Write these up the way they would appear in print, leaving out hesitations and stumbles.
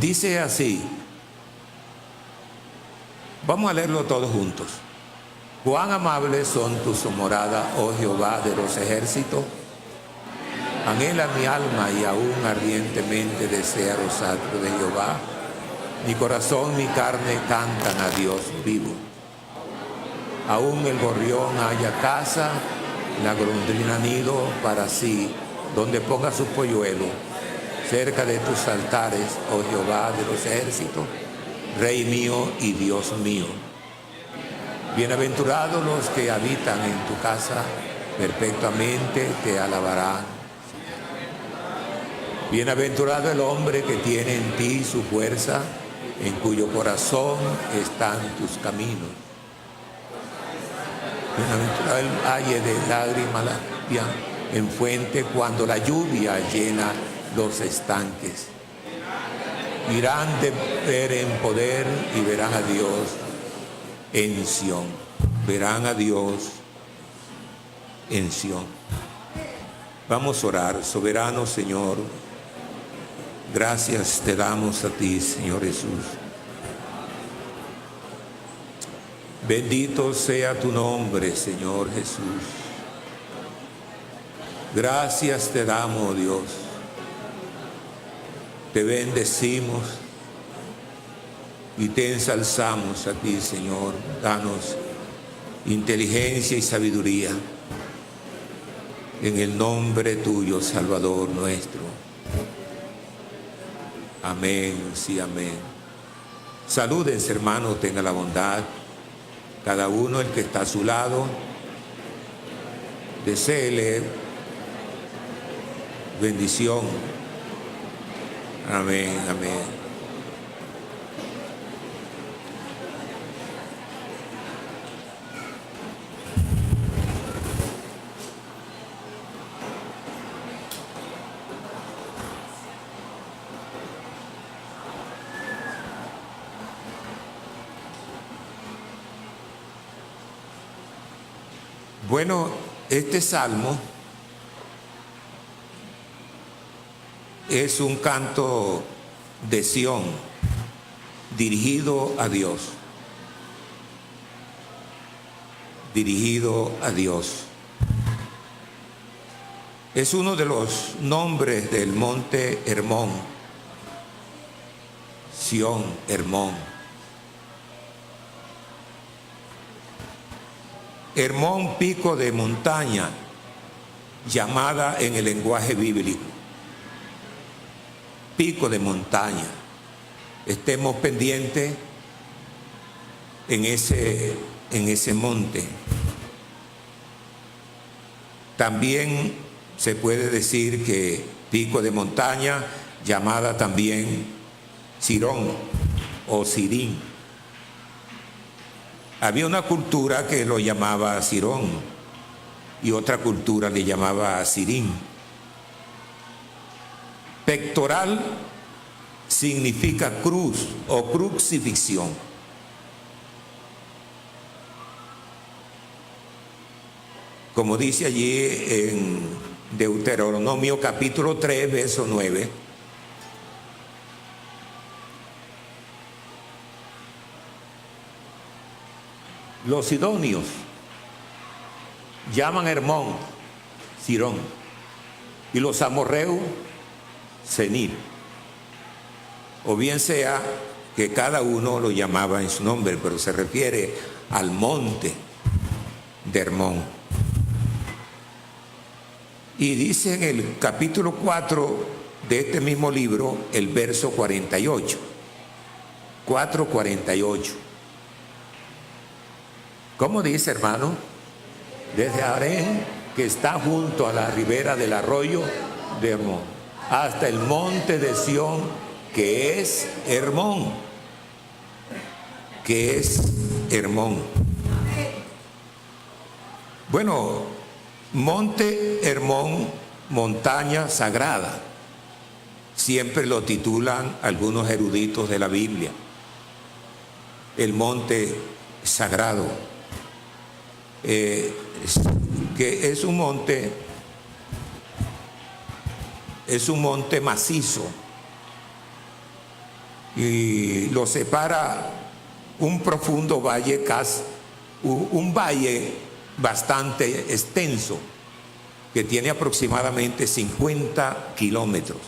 Dice así, vamos a leerlo todos juntos. Cuán amables son tus moradas, oh Jehová de los ejércitos. Anhela mi alma y aún ardientemente desea los atrios de Jehová. Mi corazón, mi carne cantan a Dios vivo. Aún el gorrión halla casa, la golondrina nido para sí, donde ponga sus polluelos, cerca de tus altares, oh Jehová de los ejércitos, Rey mío y Dios mío. Bienaventurados los que habitan en tu casa, perpetuamente te alabarán. Bienaventurado el hombre que tiene en ti su fuerza, en cuyo corazón están tus caminos. Bienaventurado el valle de lágrimas en fuente, cuando la lluvia llena los estanques. Irán de ver en poder y verán a Dios en Sión. Verán a Dios en Sión. Vamos a orar. Soberano Señor, gracias te damos a ti, Señor Jesús. Bendito sea tu nombre, Señor Jesús. Gracias te damos, Dios. Te bendecimos y te ensalzamos a ti, Señor. Danos inteligencia y sabiduría. En el nombre tuyo, Salvador nuestro. Amén, sí, amén. Salúdense, hermanos, tenga la bondad. Cada uno, el que está a su lado, deséele bendición. Amén, amén. Bueno, este salmo es un canto de Sión dirigido a Dios. Dirigido a Dios. Es uno de los nombres del monte Hermón. Sión, Hermón. Hermón, pico de montaña, llamada en el lenguaje bíblico. Pico de montaña. Estemos pendientes en ese monte. También se puede decir que pico de montaña, llamada también Sirón o Sirín. Había una cultura que lo llamaba Sirón y otra cultura le llamaba Sirín. Pectoral significa cruz o crucifixión. Como dice allí en Deuteronomio capítulo 3, verso 9. Los sidonios llaman Hermón Sirón y los amorreos Senir, o bien sea que cada uno lo llamaba en su nombre, pero se refiere al monte de Hermón. Y dice en el capítulo 4 de este mismo libro, el verso 48, 4:48. ¿Cómo dice, hermano? Desde Harén, que está junto a la ribera del arroyo de Hermón, hasta el monte de Sión, que es Hermón. Que es Hermón. Bueno, monte Hermón, montaña sagrada. Siempre lo titulan algunos eruditos de la Biblia. El monte sagrado. Que es un monte macizo, y lo separa un profundo valle, un valle bastante extenso, que tiene aproximadamente 50 kilómetros.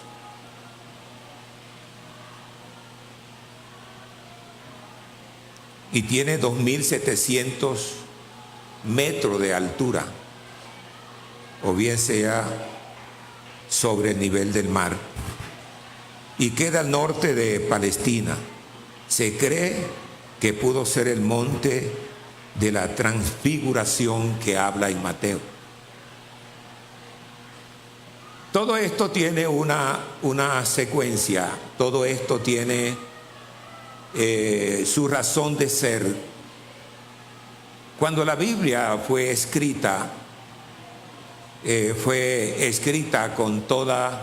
Y tiene 2.700 metros de altura, o bien sea sobre el nivel del mar. Y queda al norte de Palestina. Se cree que pudo ser el monte de la transfiguración que habla en Mateo. Todo esto tiene una secuencia, todo esto tiene su razón de ser. Cuando la Biblia fue escrita con toda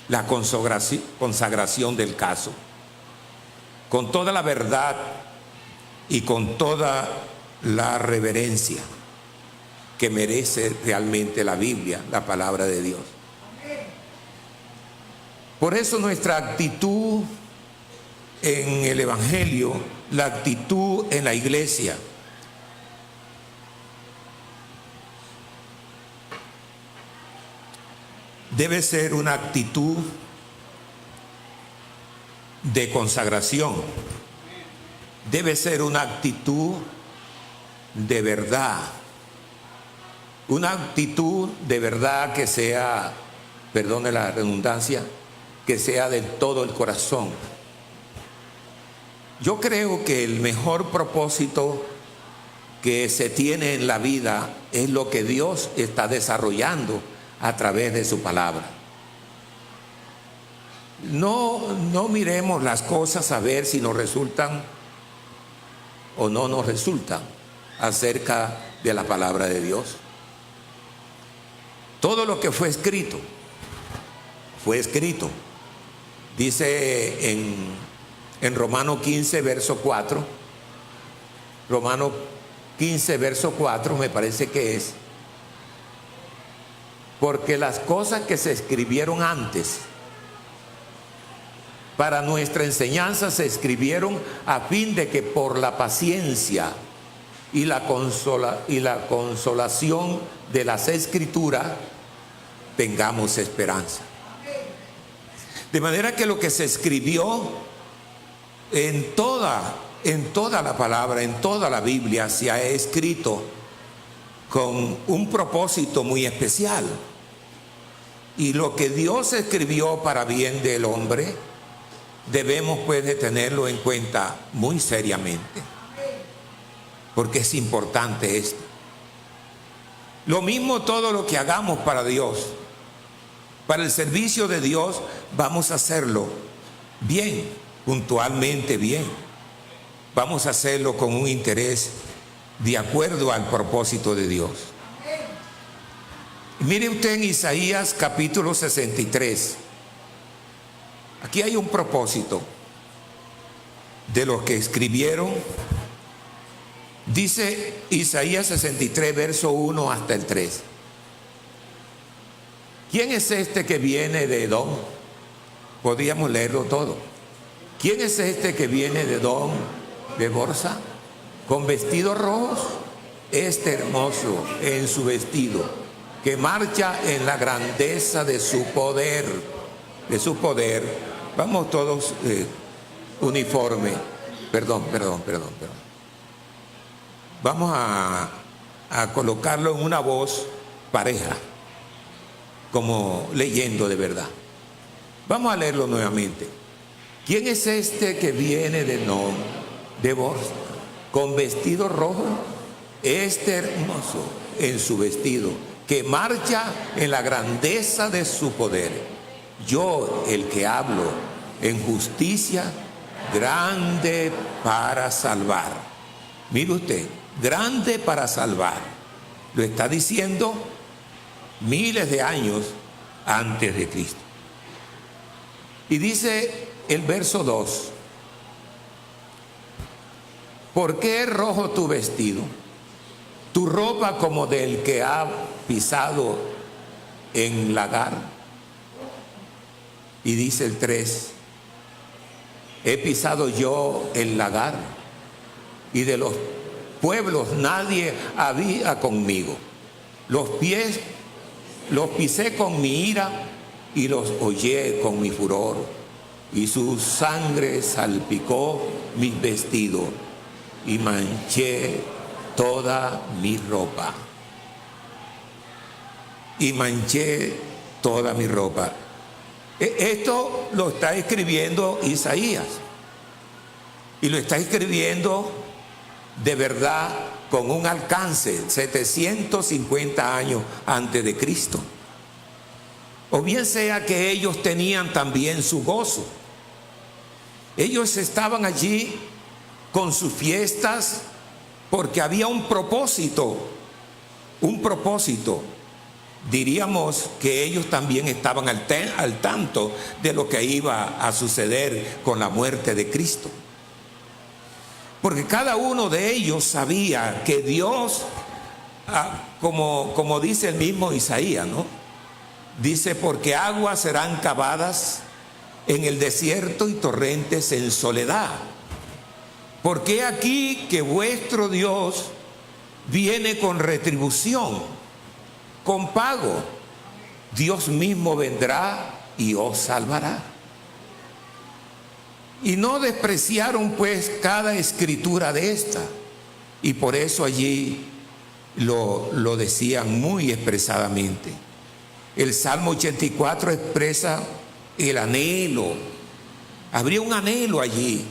la consagración del caso, con toda la verdad y con toda la reverencia que merece realmente la Biblia, la palabra de Dios. Por eso nuestra actitud en el Evangelio, la actitud en la iglesia, debe ser una actitud de consagración, debe ser una actitud de verdad, una actitud de verdad que sea, perdone la redundancia, que sea del todo el corazón. Yo creo que el mejor propósito que se tiene en la vida es lo que Dios está desarrollando a través de su palabra. No miremos las cosas a ver si nos resultan o no nos resultan acerca de la palabra de Dios. Todo lo que fue escrito, dice en Romanos 15, verso 4, Romanos 15, verso 4 me parece que es, porque las cosas que se escribieron antes para nuestra enseñanza se escribieron a fin de que por la paciencia y la consolación de las Escrituras tengamos esperanza. De manera que lo que se escribió en toda la palabra, en toda la Biblia, se ha escrito con un propósito muy especial. Y lo que Dios escribió para bien del hombre, debemos pues de tenerlo en cuenta muy seriamente, porque es importante esto. Lo mismo todo lo que hagamos para Dios, para el servicio de Dios, vamos a hacerlo bien, puntualmente bien. Vamos a hacerlo con un interés de acuerdo al propósito de Dios. Mire usted en Isaías capítulo 63. Aquí hay un propósito de los que escribieron. Dice Isaías 63, verso 1 hasta el 3. ¿Quién es este que viene de Edom? Podríamos leerlo todo. ¿Quién es este que viene de Edom, de Borsa, con vestidos rojos? Este hermoso en su vestido, que marcha en la grandeza de su poder. De su poder. Vamos todos uniforme. Perdón. Vamos a colocarlo en una voz pareja, como leyendo de verdad. Vamos a leerlo nuevamente. ¿Quién es este que viene de Edom, de Borsa, con vestido rojo? Este hermoso en su vestido, que marcha en la grandeza de su poder. Yo, el que hablo en justicia, grande para salvar. Mire usted, grande para salvar. Lo está diciendo miles de años antes de Cristo. Y dice el verso 2: ¿por qué es rojo tu vestido? Tu ropa como del que ha pisado en lagar. Y dice el 3: he pisado yo el lagar, y de los pueblos nadie había conmigo. Los pisé con mi ira y los hollé con mi furor, y su sangre salpicó mis vestidos y manché toda mi ropa. Y manché toda mi ropa. Esto lo está escribiendo Isaías, y lo está escribiendo de verdad con un alcance 750 años antes de Cristo. O bien sea que ellos tenían también su gozo. Ellos estaban allí con sus fiestas porque había un propósito. Diríamos que ellos también estaban al tanto de lo que iba a suceder con la muerte de Cristo. Porque cada uno de ellos sabía que Dios, como dice el mismo Isaías, ¿no? Dice, porque aguas serán cavadas en el desierto y torrentes en soledad. Porque he aquí que vuestro Dios viene con retribución, con pago. Dios mismo vendrá y os salvará. Y no despreciaron pues cada escritura de esta. Y por eso allí lo decían muy expresadamente. El Salmo 84 expresa el anhelo. Habría un anhelo allí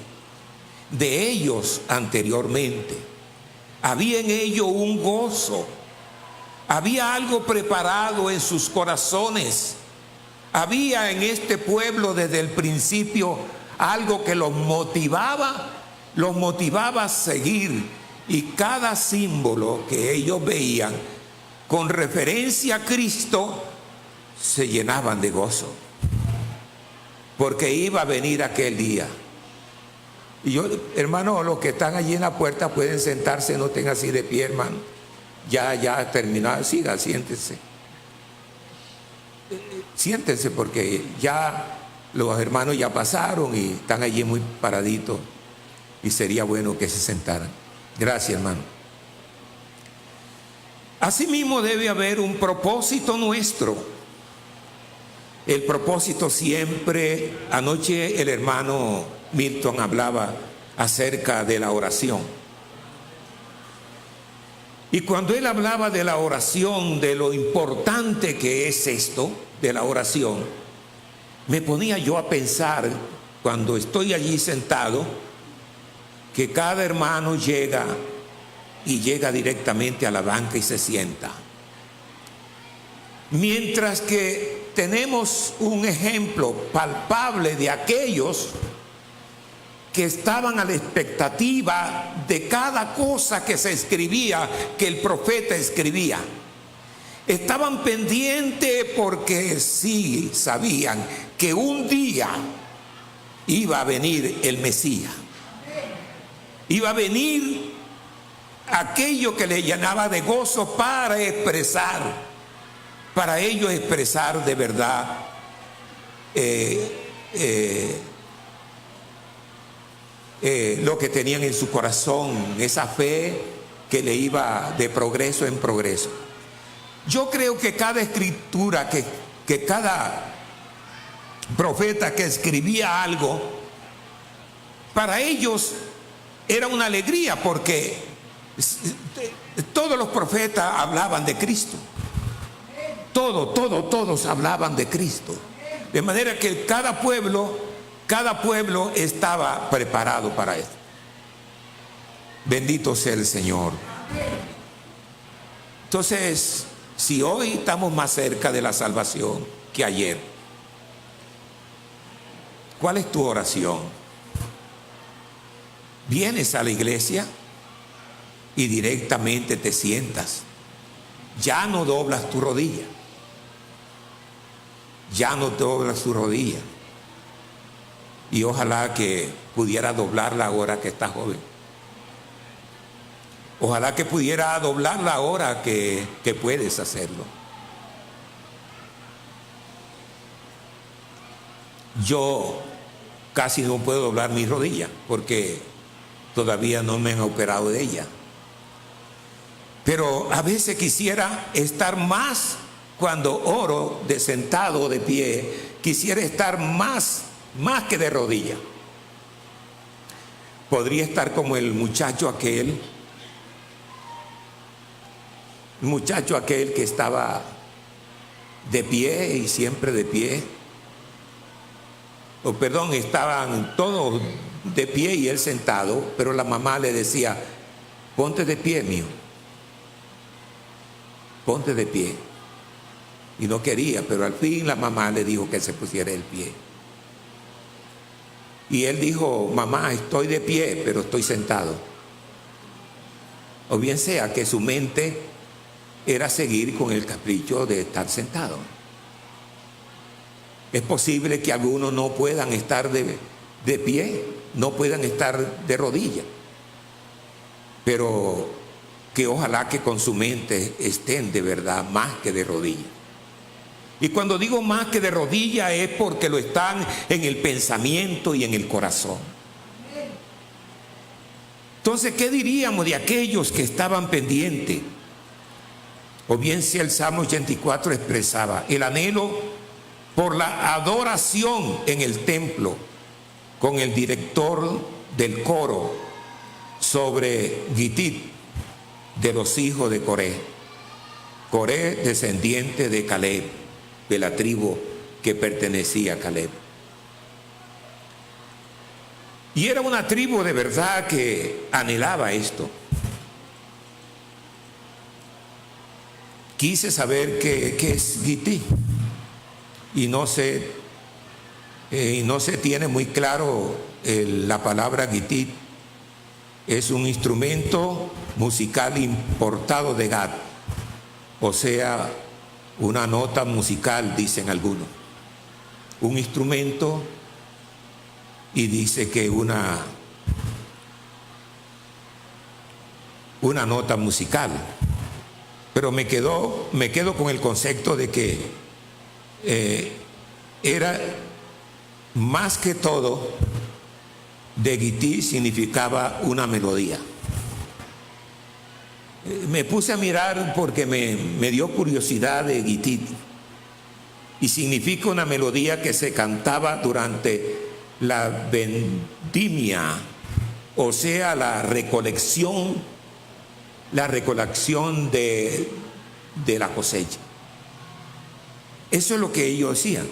de ellos anteriormente. Había en ellos un gozo. Había algo preparado en sus corazones. Había en este pueblo desde el principio algo que los motivaba a seguir, y cada símbolo que ellos veían con referencia a Cristo se llenaban de gozo, porque iba a venir aquel día. Y yo, hermano, los que están allí en la puerta pueden sentarse, no estén así de pie, hermano. Ya terminado, siga, siéntense. Siéntense, porque ya los hermanos ya pasaron y están allí muy paraditos, y sería bueno que se sentaran. Gracias, hermano. Asimismo debe haber un propósito nuestro. El propósito siempre, anoche el hermano Milton hablaba acerca de la oración. Y cuando él hablaba de la oración, de lo importante que es esto, de la oración, me ponía yo a pensar, cuando estoy allí sentado, que cada hermano llega directamente a la banca y se sienta. Mientras que tenemos un ejemplo palpable de aquellos que estaban a la expectativa de cada cosa que se escribía, que el profeta escribía. Estaban pendientes porque sí sabían que un día iba a venir el Mesías. Iba a venir aquello que le llenaba de gozo para ellos expresar de verdad lo que tenían en su corazón, esa fe que le iba de progreso en progreso. Yo creo que cada escritura, que cada profeta que escribía algo, para ellos era una alegría, porque todos los profetas hablaban de Cristo. Todos hablaban de Cristo. De manera que cada pueblo estaba preparado para esto. Bendito sea el Señor. Entonces, si hoy estamos más cerca de la salvación que ayer, ¿cuál es tu oración? Vienes a la iglesia y directamente te sientas. Ya no doblas tu rodilla. Ya no doblas tu rodilla. Y ojalá que pudiera doblarla ahora que estás joven. Ojalá que pudiera doblarla ahora que puedes hacerlo. Yo casi no puedo doblar mi rodilla porque todavía no me han operado de ella. Pero a veces quisiera estar más, cuando oro de sentado o de pie, quisiera estar más que de rodilla. Podría estar como el muchacho aquel que estaba de pie y siempre de pie. Estaban todos de pie y él sentado, pero la mamá le decía: ponte de pie, mío, ponte de pie. Y no quería, pero al fin la mamá le dijo que se pusiera el pie. Y él dijo: mamá, estoy de pie, pero estoy sentado. O bien sea que su mente era seguir con el capricho de estar sentado. Es posible que algunos no puedan estar de pie, no puedan estar de rodillas, pero que ojalá que con su mente estén de verdad más que de rodillas. Y cuando digo más que de rodillas es porque lo están en el pensamiento y en el corazón. Entonces, ¿qué diríamos de aquellos que estaban pendientes? O bien si el Salmo 84 expresaba el anhelo por la adoración en el templo, con el director del coro sobre Gitit, de los hijos de Coré. Coré, descendiente de Caleb, de la tribu que pertenecía a Caleb. Y era una tribu de verdad que anhelaba esto. Quise saber qué es Gitit y no se tiene muy claro la palabra Gitit. Es un instrumento musical importado de Gad, o sea, una nota musical, dicen algunos. Un instrumento, y dice que una nota musical. Pero me quedo con el concepto de que era más que todo, de Gitit significaba una melodía. Me puse a mirar porque me dio curiosidad de Gitit, y significa una melodía que se cantaba durante la vendimia, o sea, la recolección de la cosecha. Eso es lo que ellos hacían.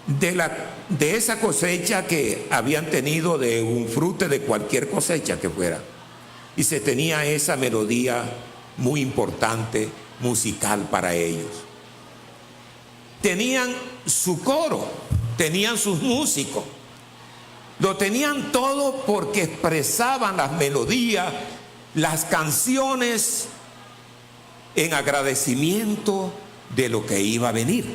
De esa cosecha que habían tenido, de un fruto de cualquier cosecha que fuera, y se tenía esa melodía muy importante musical para ellos. Tenían su coro, tenían sus músicos, lo tenían todo porque expresaban las melodías, las canciones en agradecimiento de lo que iba a venir.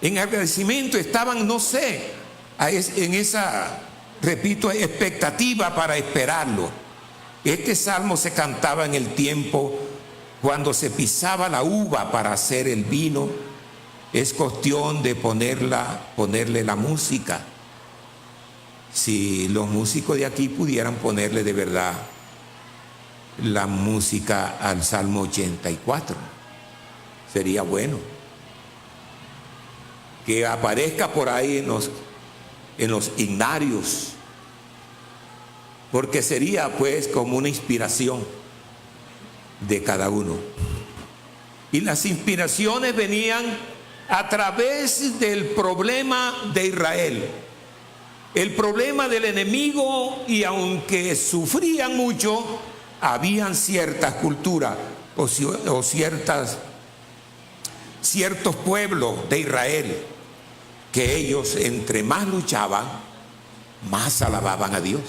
En agradecimiento estaban, no sé, en esa, repito, expectativa para esperarlo. Este salmo se cantaba en el tiempo cuando se pisaba la uva para hacer el vino. Es cuestión de ponerle la música. Si los músicos de aquí pudieran ponerle de verdad la música al Salmo 84, sería bueno que aparezca por ahí en los himnarios, porque sería pues como una inspiración de cada uno. Y las inspiraciones venían a través del problema de Israel, el problema del enemigo, y aunque sufrían mucho, habían ciertas culturas o ciertos pueblos de Israel que ellos, entre más luchaban, más alababan a Dios.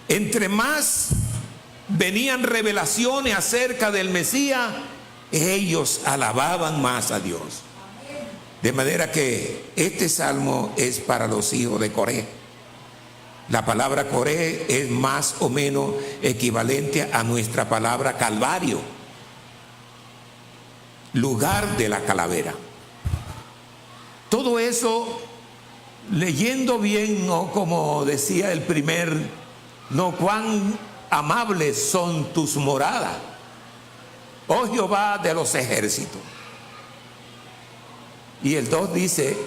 Entre más venían revelaciones acerca del Mesías, ellos alababan más a Dios. De manera que este salmo es para los hijos de Coré. La palabra Coré es más o menos equivalente a nuestra palabra Calvario, lugar de la calavera. Todo eso, leyendo bien, ¿no? Como decía el primer, no, cuán amables son tus moradas, oh Jehová de los ejércitos. Y el 2 dice,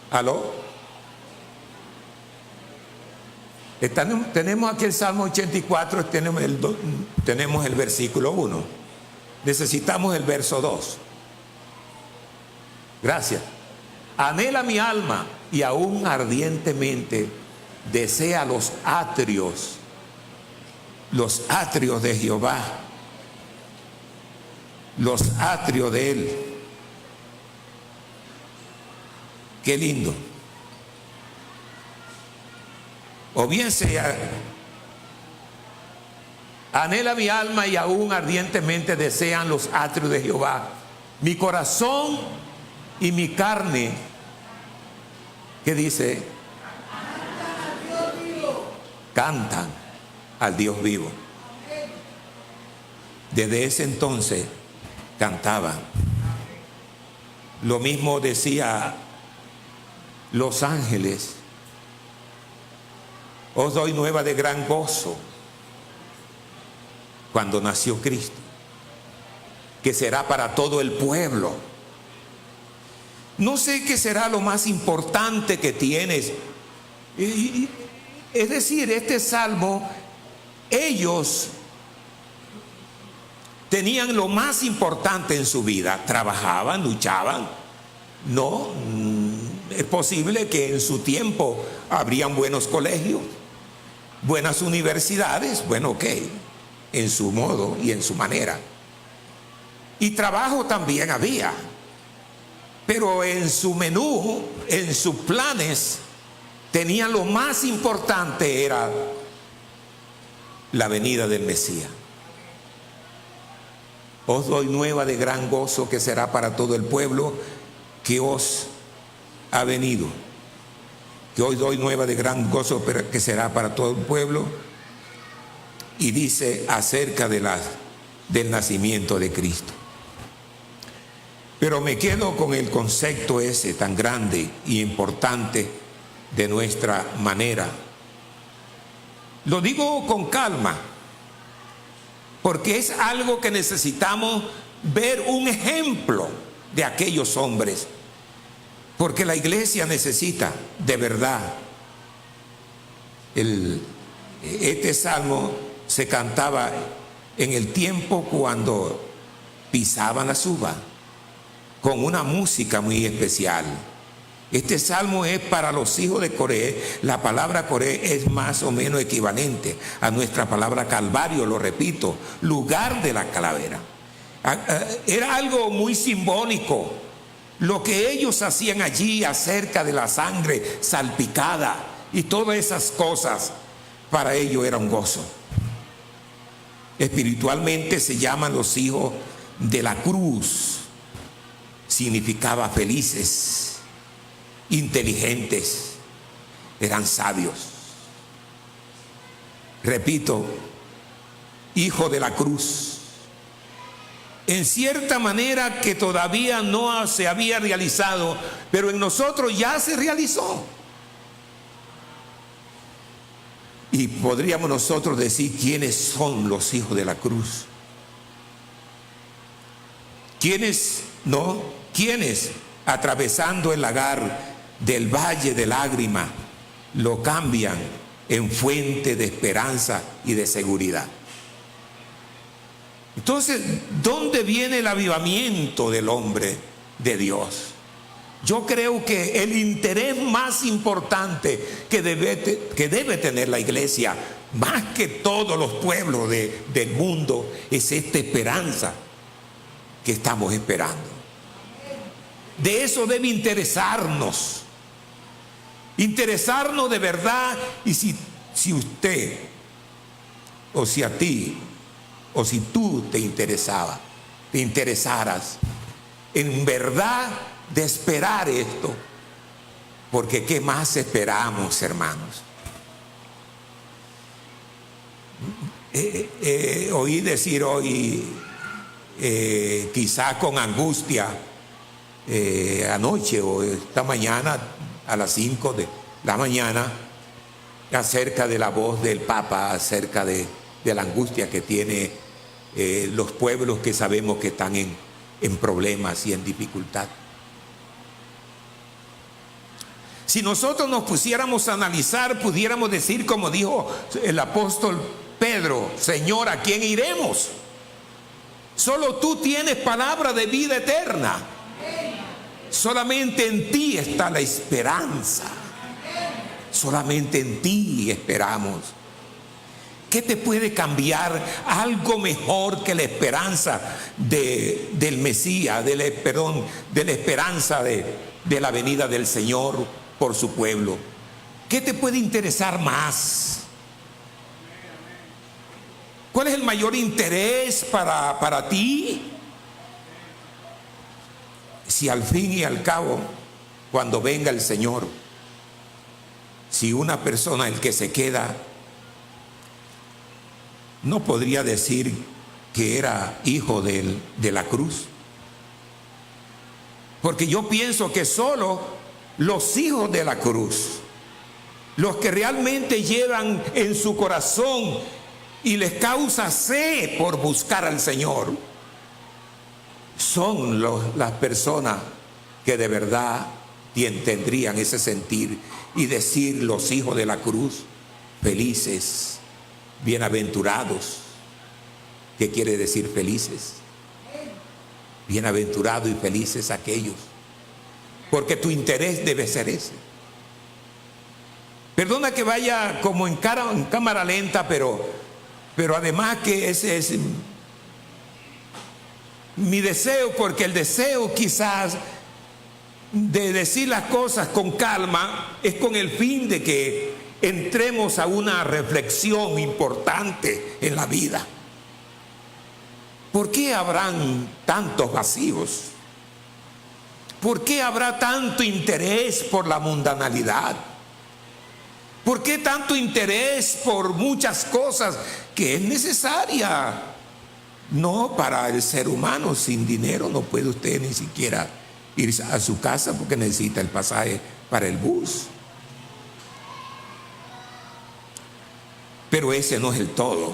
¿aló? Tenemos aquí el Salmo 84, tenemos el versículo 1. Necesitamos el verso 2. Gracias. Anhela mi alma y aún ardientemente desea los atrios de Jehová, los atrios de Él. Qué lindo. O bien sea, anhela mi alma y aún ardientemente desean los atrios de Jehová. Mi corazón y mi carne, ¿qué dice? Cantan al Dios vivo. Desde ese entonces cantaban. Lo mismo decía los ángeles. Os doy nueva de gran gozo cuando nació Cristo, que será para todo el pueblo. No sé qué será lo más importante que tienes. Es decir, este salmo, ellos tenían lo más importante en su vida. Trabajaban, luchaban. No, es posible que en su tiempo habrían buenos colegios, buenas universidades, bueno, ok, en su modo y en su manera. Y trabajo también había, pero en su menú, en sus planes, tenían lo más importante, era la venida del Mesías. Os doy nueva de gran gozo que será para todo el pueblo que os ha venido. Que hoy doy nueva de gran gozo que será para todo el pueblo. Y dice acerca del nacimiento de Cristo. Pero me quedo con el concepto ese tan grande y importante de nuestra manera. Lo digo con calma, porque es algo que necesitamos ver un ejemplo de aquellos hombres, porque la iglesia necesita de verdad. Este salmo se cantaba en el tiempo cuando pisaban las uvas, con una música muy especial. Este salmo es para los hijos de Coré. La palabra Coré es más o menos equivalente a nuestra palabra Calvario, lo repito, lugar de la calavera. Era algo muy simbólico lo que ellos hacían allí acerca de la sangre salpicada y todas esas cosas. Para ellos era un gozo. Espiritualmente se llaman los hijos de la cruz. Significaba felices, inteligentes, eran sabios. Repito, hijo de la cruz. En cierta manera que todavía no se había realizado, pero en nosotros ya se realizó. Y podríamos nosotros decir quiénes son los hijos de la cruz. ¿Quiénes no? ¿Quiénes atravesando el lagar del valle de lágrimas lo cambian en fuente de esperanza y de seguridad? Entonces, ¿dónde viene el avivamiento del hombre de Dios? Yo creo que el interés más importante que debe tener la iglesia, más que todos los pueblos del mundo, es esta esperanza que estamos esperando. De eso debe interesarnos de verdad. Y si usted, o si a ti, o si tú te interesaras en verdad de esperar esto, porque ¿qué más esperamos, hermanos? Oí decir hoy, quizá con angustia, anoche o esta mañana a las 5 de la mañana, acerca de la voz del Papa, acerca de la angustia que tiene los pueblos que sabemos que están en problemas y en dificultad. Si nosotros nos pusiéramos a analizar, pudiéramos decir como dijo el apóstol Pedro: Señor, ¿a quién iremos? Solo tú tienes palabra de vida eterna. Solamente en ti está la esperanza. Solamente en ti esperamos. ¿Qué te puede cambiar algo mejor que la esperanza del Mesías, de la esperanza de la venida del Señor por su pueblo? ¿Qué te puede interesar más? ¿Cuál es el mayor interés para ti? Si al fin y al cabo, cuando venga el Señor, si una persona, el que se queda, no podría decir que era hijo de la cruz, porque yo pienso que solo los hijos de la cruz, los que realmente llevan en su corazón y les causa sed por buscar al Señor, son las personas que de verdad tendrían ese sentir y decir: los hijos de la cruz, felices, bienaventurados. ¿Qué quiere decir felices? Bienaventurados y felices aquellos, porque tu interés debe ser ese. Perdona que vaya como en cámara lenta, pero además que ese es mi deseo, porque el deseo quizás de decir las cosas con calma es con el fin de que entremos a una reflexión importante en la vida. ¿Por qué habrán tantos vacíos? ¿Por qué habrá tanto interés por la mundanalidad? ¿Por qué tanto interés por muchas cosas que es necesaria? No, para el ser humano, sin dinero no puede usted ni siquiera ir a su casa porque necesita el pasaje para el bus. Pero ese no es el todo.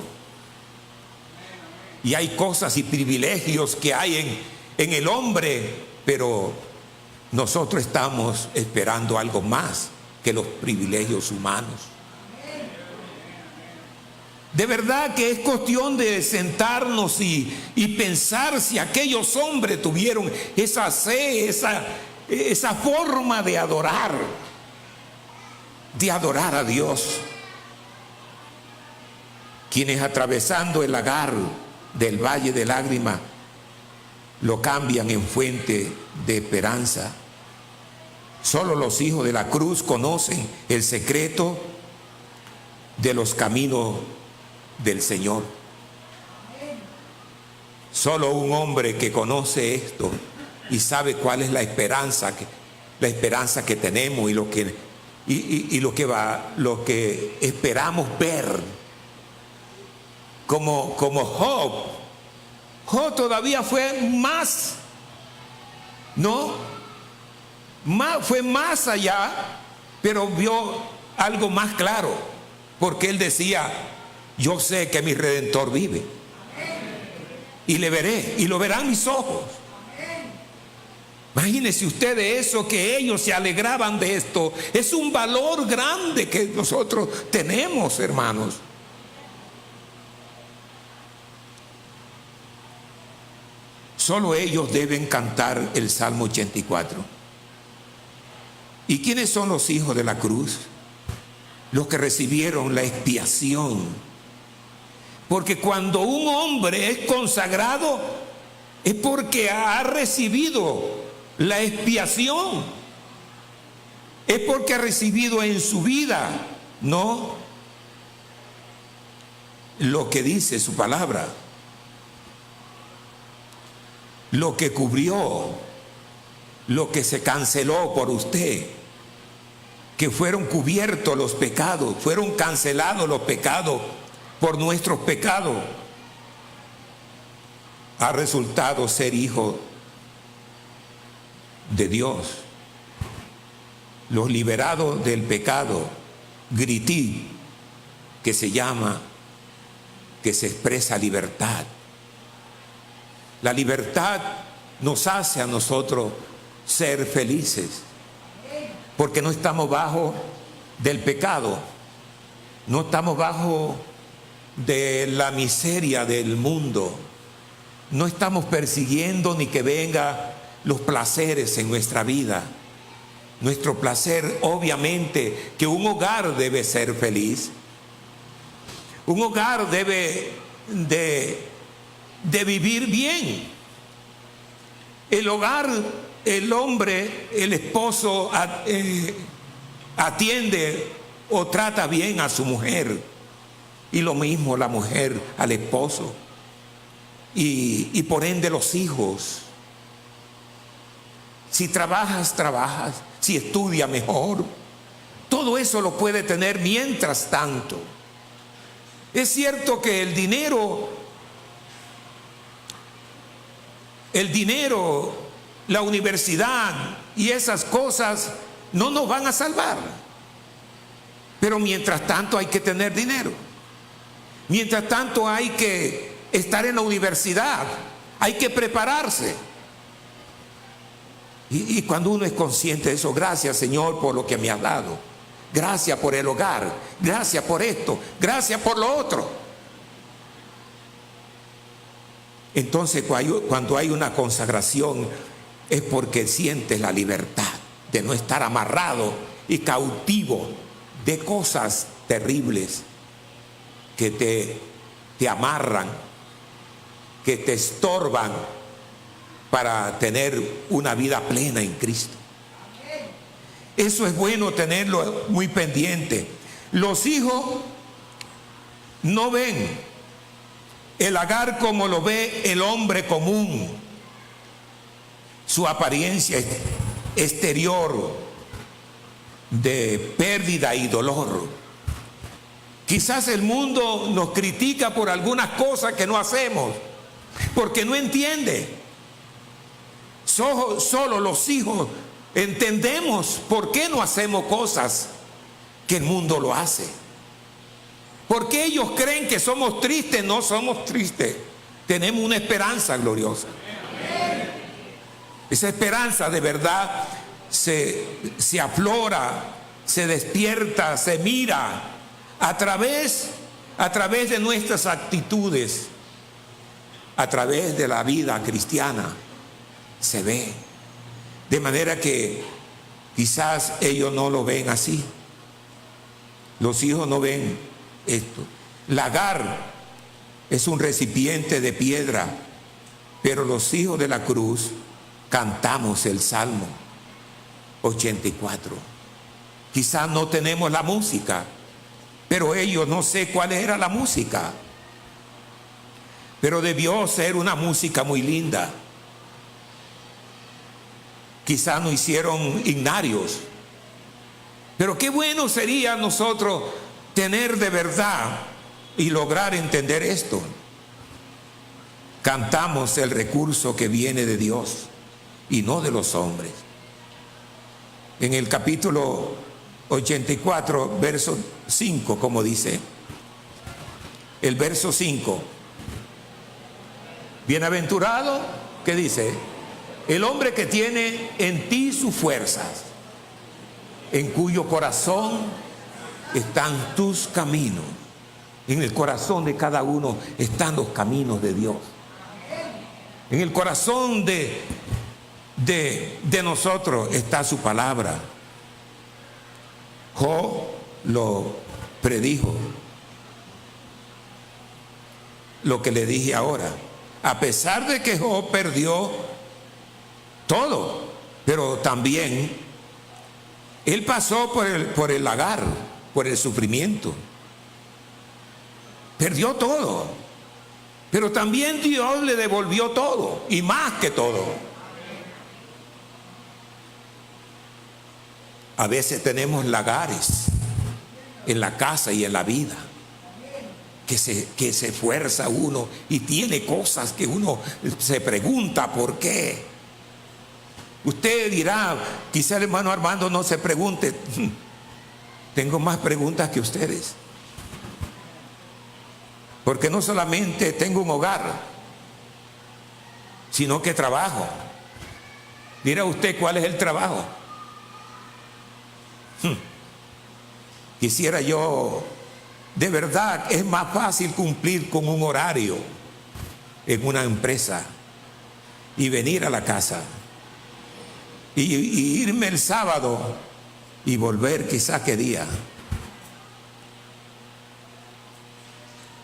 Y hay cosas y privilegios que hay en el hombre, pero nosotros estamos esperando algo más que los privilegios humanos. De verdad que es cuestión de sentarnos y pensar si aquellos hombres tuvieron esa sed, esa forma de adorar a Dios. Quienes atravesando el lagar del valle de lágrimas lo cambian en fuente de esperanza. Solo los hijos de la cruz conocen el secreto de los caminos del Señor. Solo un hombre que conoce esto y sabe cuál es la esperanza que tenemos y lo que esperamos ver. Como Job todavía fue más, fue más allá, pero vio algo más claro, porque él decía: yo sé que mi Redentor vive y le veré y lo verán mis ojos. Imagínense ustedes eso, que ellos se alegraban de esto. Es un valor grande que nosotros tenemos, hermanos. Solo ellos deben cantar el Salmo 84. ¿Y quiénes son los hijos de la cruz? Los que recibieron la expiación. Porque cuando un hombre es consagrado es porque ha recibido la expiación. Es porque ha recibido en su vida, ¿no?, lo que dice su palabra. Lo que cubrió, lo que se canceló por usted, que fueron cubiertos los pecados, fueron cancelados los pecados por nuestros pecados, ha resultado ser hijo de Dios. Los liberados del pecado, grití, que se llama, que se expresa libertad. La libertad nos hace a nosotros ser felices, porque no estamos bajo del pecado, no estamos bajo de la miseria del mundo, no estamos persiguiendo ni que vengan los placeres en nuestra vida. Nuestro placer, obviamente, que un hogar debe ser feliz. Un hogar debe de vivir bien. El hogar, el hombre, el esposo atiende o trata bien a su mujer, y lo mismo la mujer al esposo, y por ende los hijos. Si trabajas, trabajas. Si estudia, mejor. Todo eso lo puede tener mientras tanto. Es cierto que el dinero, la universidad y esas cosas no nos van a salvar. Pero mientras tanto hay que tener dinero. Mientras tanto hay que estar en la universidad. Hay que prepararse. Y cuando uno es consciente de eso, gracias Señor por lo que me has dado, gracias por el hogar, gracias por esto, gracias por lo otro. Entonces cuando hay una consagración es porque sientes la libertad de no estar amarrado y cautivo de cosas terribles que te amarran, que te estorban para tener una vida plena en Cristo. Eso es bueno tenerlo muy pendiente. Los hijos no ven el hogar como lo ve el hombre común, su apariencia exterior de pérdida y dolor. Quizás el mundo nos critica por algunas cosas que no hacemos, porque no entiende. Solo los hijos entendemos por qué no hacemos cosas que el mundo lo hace. Porque ellos creen que somos tristes. No somos tristes. Tenemos una esperanza gloriosa. Esa esperanza de verdad se aflora, se despierta, se mira a través de nuestras actitudes, a través de la vida cristiana. Se ve. De manera que quizás ellos no lo ven así. Los hijos no ven esto. El hogar es un recipiente de piedra, pero los hijos de la cruz cantamos el Salmo 84. Quizás no tenemos la música, pero ellos no sé cuál era la música, pero debió ser una música muy linda. Quizás no hicieron himnarios, pero qué bueno sería nosotros tener de verdad y lograr entender esto. Cantamos el recurso que viene de Dios y no de los hombres. En el capítulo 84, verso 5, como dice, el verso 5, bienaventurado, ¿qué dice? El hombre que tiene en ti sus fuerzas, en cuyo corazón están tus caminos. En el corazón de cada uno están los caminos de Dios. En el corazón de nosotros está su palabra. Job lo predijo, lo que le dije ahora. A pesar de que Job perdió todo, pero también él pasó por el lagar, por el sufrimiento. Perdió todo, pero también Dios le devolvió todo, y más que todo. A veces tenemos lagares en la casa y en la vida, que se esfuerza uno y tiene cosas que uno se pregunta por qué. Usted dirá, quizá el hermano Armando no se pregunte. Tengo más preguntas que ustedes. Porque no solamente tengo un hogar, sino que trabajo. Dirá usted, ¿cuál es el trabajo? Quisiera yo, de verdad, es más fácil cumplir con un horario en una empresa y venir a la casa y irme el sábado y volver quizá qué día.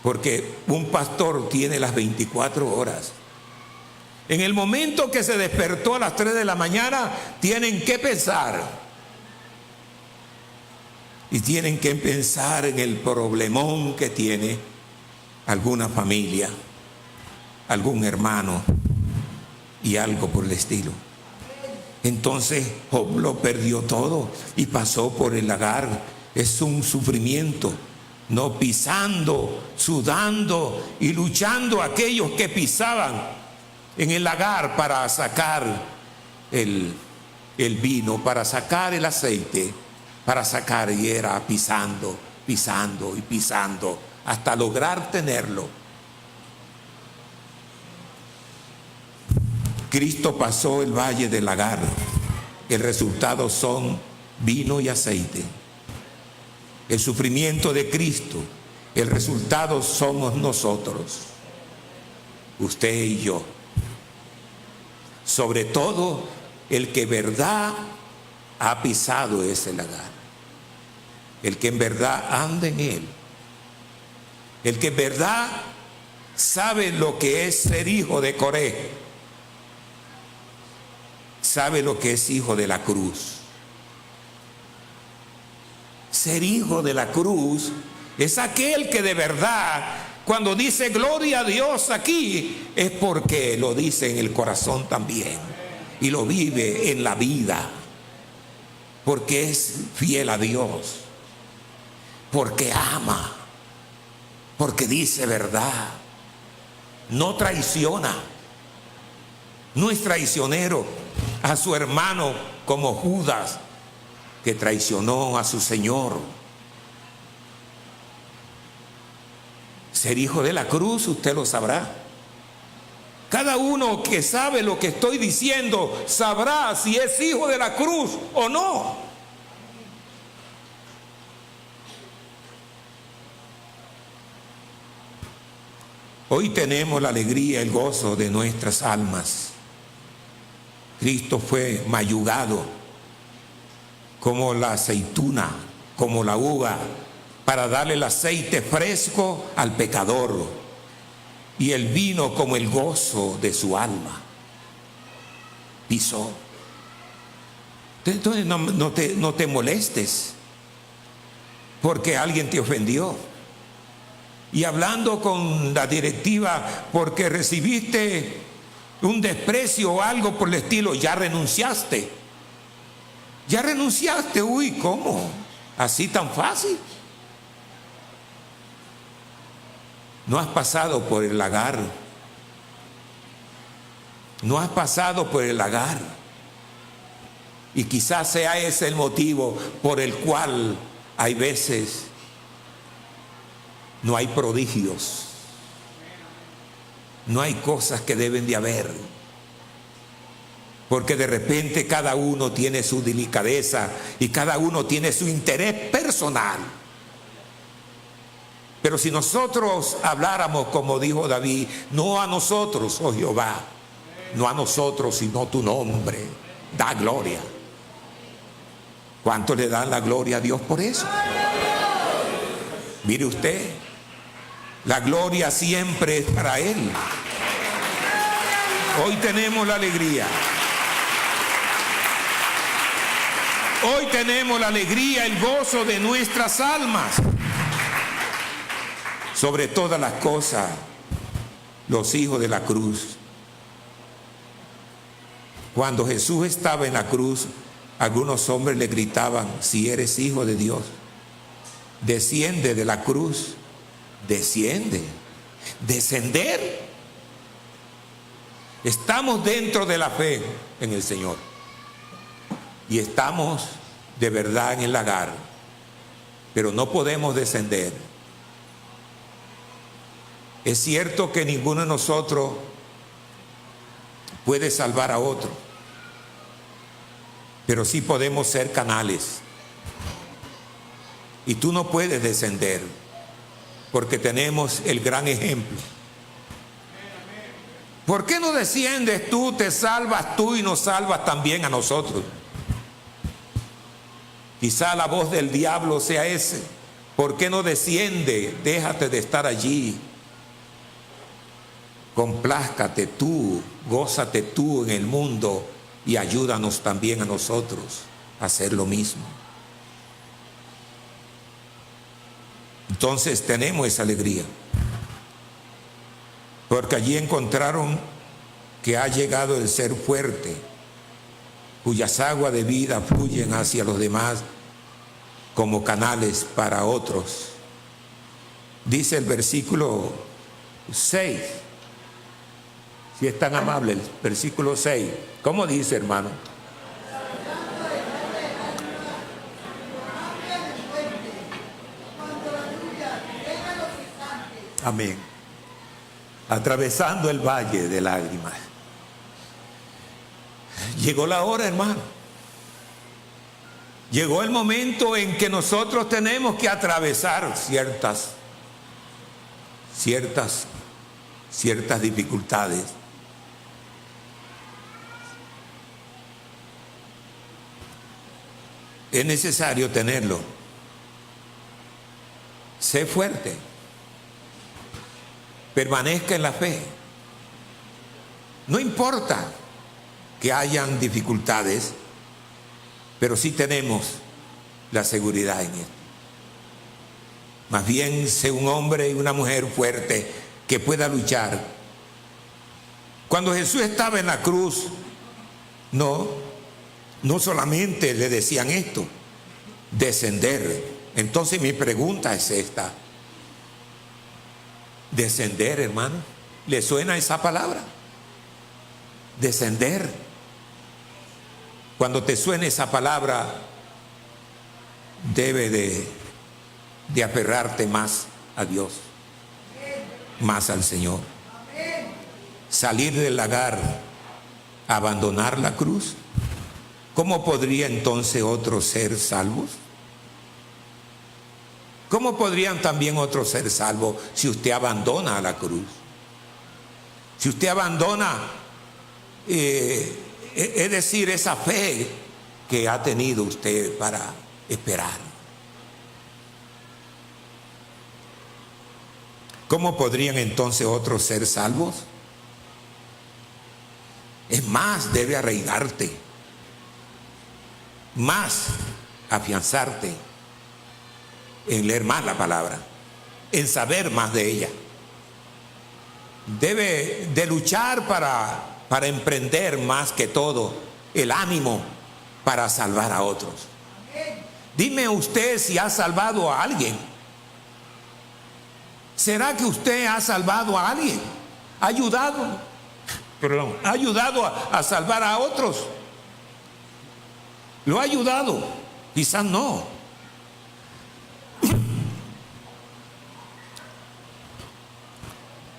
Porque un pastor tiene las 24 horas. En el momento que se despertó a las 3 de la mañana, tienen que pensar. Y tienen que pensar en el problemón que tiene alguna familia, algún hermano y algo por el estilo. Entonces Job lo perdió todo y pasó por el lagar. Es un sufrimiento, no pisando, sudando y luchando aquellos que pisaban en el lagar para sacar el vino, para sacar el aceite, para sacar, y era pisando, pisando y pisando hasta lograr tenerlo. Cristo pasó el valle del lagar. El resultado son vino y aceite. El sufrimiento de Cristo, el resultado somos nosotros, usted y yo. Sobre todo el que en verdad ha pisado ese lagar, el que en verdad anda en él, el que en verdad sabe lo que es ser hijo de Coré, sabe lo que es hijo de la cruz. Ser hijo de la cruz es aquel que de verdad, cuando dice gloria a Dios aquí, es porque lo dice en el corazón también y lo vive en la vida, porque es fiel a Dios, porque ama, porque dice verdad, no traiciona, no es traicionero a su hermano como Judas, que traicionó a su Señor. Ser hijo de la cruz, usted lo sabrá. Cada uno que sabe lo que estoy diciendo sabrá si es hijo de la cruz o no. Hoy tenemos la alegría, el gozo de nuestras almas. Cristo fue mayugado como la aceituna, como la uva, para darle el aceite fresco al pecador y el vino como el gozo de su alma. Pisó. Entonces no te molestes porque alguien te ofendió. Y hablando con la directiva porque recibiste un desprecio o algo por el estilo, ya renunciaste. Ya renunciaste, uy, ¿cómo? ¿Así tan fácil? No has pasado por el lagar. No has pasado por el lagar. Y quizás sea ese el motivo por el cual hay veces no hay prodigios. No hay cosas que deben de haber. Porque de repente cada uno tiene su delicadeza y cada uno tiene su interés personal. Pero si nosotros habláramos como dijo David, no a nosotros, oh Jehová, no a nosotros, sino tu nombre, da gloria. ¿Cuánto le dan la gloria a Dios por eso? Mire usted, la gloria siempre es para Él. Hoy tenemos la alegría. Hoy tenemos la alegría, el gozo de nuestras almas. Sobre todas las cosas, los hijos de la cruz. Cuando Jesús estaba en la cruz, algunos hombres le gritaban, si eres hijo de Dios, desciende de la cruz. desciende. Descender. Estamos dentro de la fe en el Señor. Y estamos de verdad en el lagar. Pero no podemos descender. Es cierto que ninguno de nosotros puede salvar a otro. Pero sí podemos ser canales. Y tú no puedes descender. Porque tenemos el gran ejemplo. ¿Por qué no desciendes tú, te salvas tú y nos salvas también a nosotros? Quizá la voz del diablo sea ese. ¿Por qué no desciende? Déjate de estar allí. Complázcate tú, gózate tú en el mundo y ayúdanos también a nosotros a hacer lo mismo. Entonces tenemos esa alegría. Porque allí encontraron que ha llegado el ser fuerte, cuyas aguas de vida fluyen hacia los demás como canales para otros. Dice el versículo 6, si es tan amable, el versículo 6. ¿Cómo dice, hermano? Amén. Atravesando el valle de lágrimas. Llegó la hora, hermano. Llegó el momento en que nosotros tenemos que atravesar ciertas dificultades. Es necesario tenerlo. Sé fuerte. Permanezca en la fe. No importa que hayan dificultades, pero sí tenemos la seguridad en esto. Más bien, sé un hombre y una mujer fuerte que pueda luchar. Cuando Jesús estaba en la cruz, no solamente le decían esto, descender. Entonces mi pregunta es esta. Descender, hermano. ¿Le suena esa palabra? Descender. Cuando te suene esa palabra, debe de aferrarte más a Dios, más al Señor. Salir del lagar, abandonar la cruz. ¿Cómo podría entonces otros ser salvos? ¿Cómo podrían también otros ser salvos si usted abandona la cruz? Si usted abandona, es decir, esa fe que ha tenido usted para esperar. ¿Cómo podrían entonces otros ser salvos? Es más, debe arraigarte, más afianzarte en leer más la palabra, en saber más de ella. Debe de luchar para emprender más que todo el ánimo para salvar a otros. Dime usted si ha salvado a alguien. ¿Será que usted ha salvado a alguien? ¿Ha ayudado? ¿Ha ayudado a salvar a otros? ¿Lo ha ayudado? Quizás no.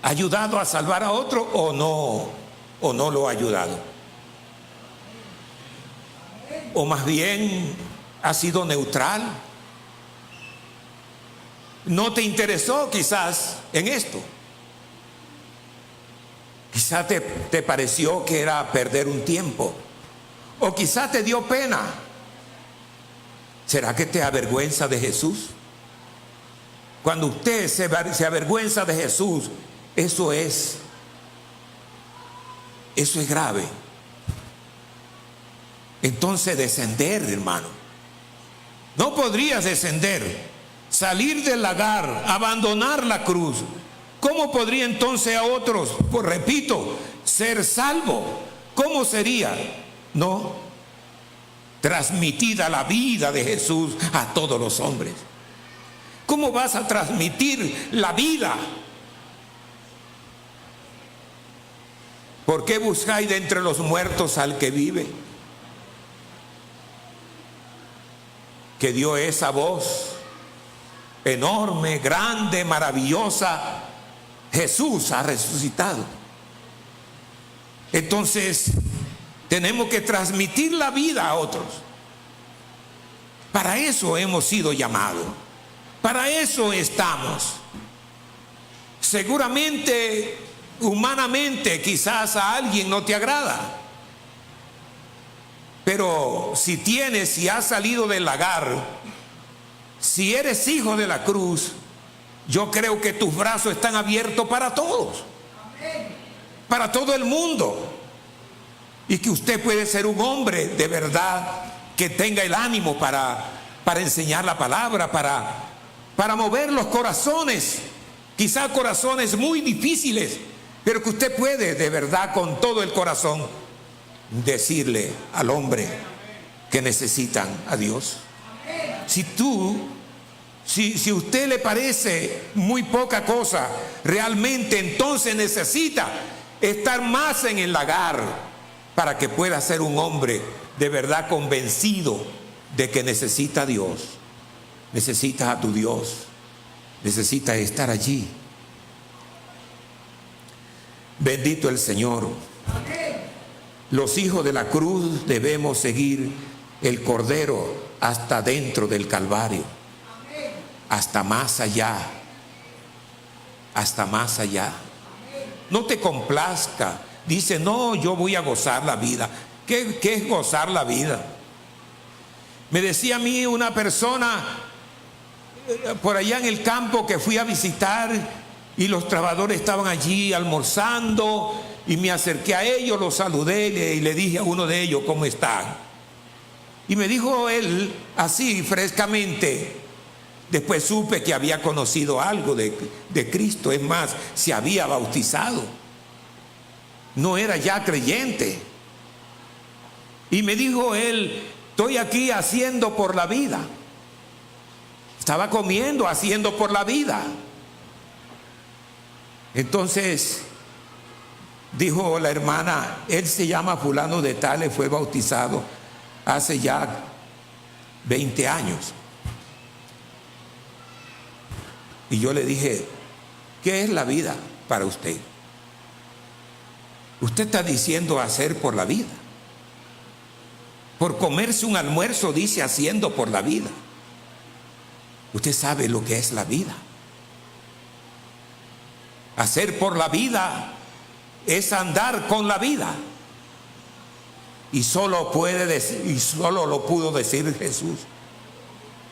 ¿Ha ayudado a salvar a otro o no lo ha ayudado? O más bien ha sido neutral. No te interesó quizás en esto. Quizás te pareció que era perder un tiempo. O quizás te dio pena. ¿Será que te avergüenza de Jesús? Cuando usted se avergüenza de Jesús, eso es grave. Entonces descender, hermano. No podrías descender, salir del lagar, abandonar la cruz. ¿Cómo podría entonces a otros, pues repito, ser salvo? ¿Cómo sería? No, transmitida la vida de Jesús a todos los hombres. ¿cómo vas a transmitir la vida? ¿Por qué buscáis de entre los muertos al que vive? Que dio esa voz enorme, grande, maravillosa. Jesús ha resucitado. Entonces, tenemos que transmitir la vida a otros. Para eso hemos sido llamados. Para eso estamos. Seguramente, humanamente, quizás a alguien no te agrada. Pero si has salido del lagar, si eres hijo de la cruz, yo creo que tus brazos están abiertos para todos. Para todo el mundo. Y que usted puede ser un hombre de verdad que tenga el ánimo para enseñar la palabra, para mover los corazones, quizás corazones muy difíciles, pero que usted puede de verdad con todo el corazón decirle al hombre que necesitan a Dios. Si a usted le parece muy poca cosa, realmente entonces necesita estar más en el lagar para que pueda ser un hombre de verdad convencido de que necesita a Dios. Necesitas a tu Dios. Necesitas estar allí. Bendito el Señor. Los hijos de la cruz debemos seguir el Cordero hasta dentro del Calvario. Hasta más allá. Hasta más allá. No te complazca. Dice, no, yo voy a gozar la vida. ¿Qué es gozar la vida? Me decía a mí una persona por allá en el campo que fui a visitar y los trabajadores estaban allí almorzando y me acerqué a ellos, los saludé y le dije a uno de ellos, ¿cómo están? Y me dijo él así frescamente. Después supe que había conocido algo de Cristo, es más, se había bautizado. No era ya creyente. Y me dijo él, estoy aquí haciendo por la vida. Estaba comiendo, haciendo por la vida. Entonces, dijo la hermana, él se llama fulano de tal, fue bautizado hace ya 20 años. Y yo le dije, ¿qué es la vida para usted? Usted está diciendo hacer por la vida. Por comerse un almuerzo dice haciendo por la vida. Usted sabe lo que es la vida. Hacer por la vida es andar con la vida. Y solo lo pudo decir Jesús.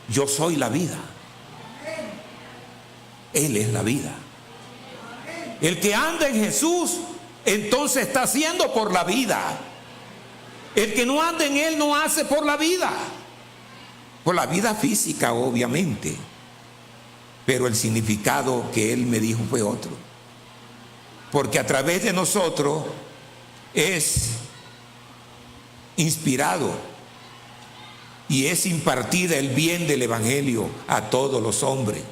Yo soy la vida. Él es la vida. El que anda en Jesús, entonces está haciendo por la vida. El que no anda en Él no hace por la vida. Por la vida física, obviamente. Pero el significado que Él me dijo fue otro. Porque a través de nosotros es inspirado y es impartida el bien del Evangelio a todos los hombres.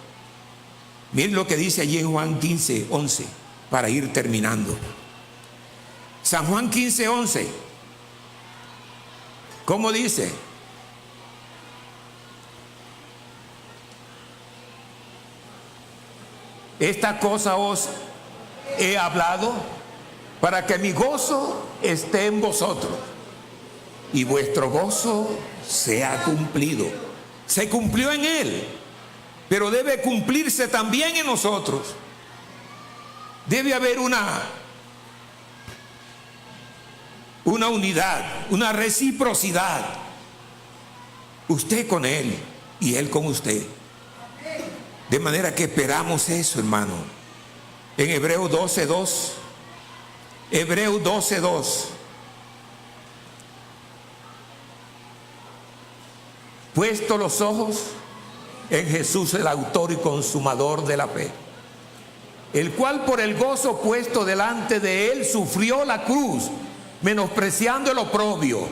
Miren lo que dice allí en Juan 15, 11, para ir terminando. San Juan 15, 11. ¿Cómo dice? Esta cosa os he hablado para que mi gozo esté en vosotros y vuestro gozo sea cumplido. Se cumplió en Él, pero debe cumplirse también en nosotros. Debe haber una unidad, una reciprocidad. Usted con Él y Él con usted. De manera que esperamos eso, hermano. En Hebreos 12:2. Hebreos 12:2. Puesto los ojos en Jesús, el autor y consumador de la fe, el cual por el gozo puesto delante de él sufrió la cruz, menospreciando el oprobio,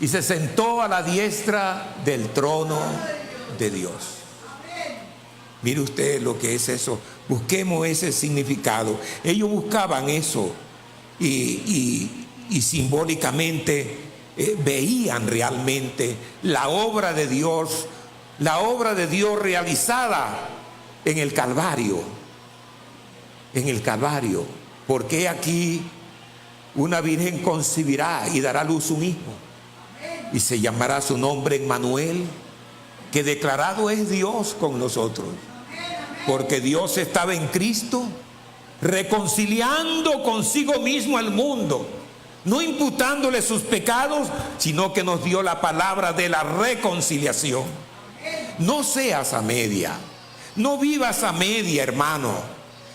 y se sentó a la diestra del trono de Dios. Mire usted lo que es eso. Busquemos ese significado. Ellos buscaban eso y simbólicamente veían realmente la obra de Dios realizada en el Calvario. En el Calvario. Porque aquí una virgen concebirá y dará a luz un hijo. Y se llamará su nombre Emmanuel, que declarado es Dios con nosotros. Porque Dios estaba en Cristo reconciliando consigo mismo al mundo, no imputándole sus pecados, sino que nos dio la palabra de la reconciliación. No seas a media, no vivas a media, hermano,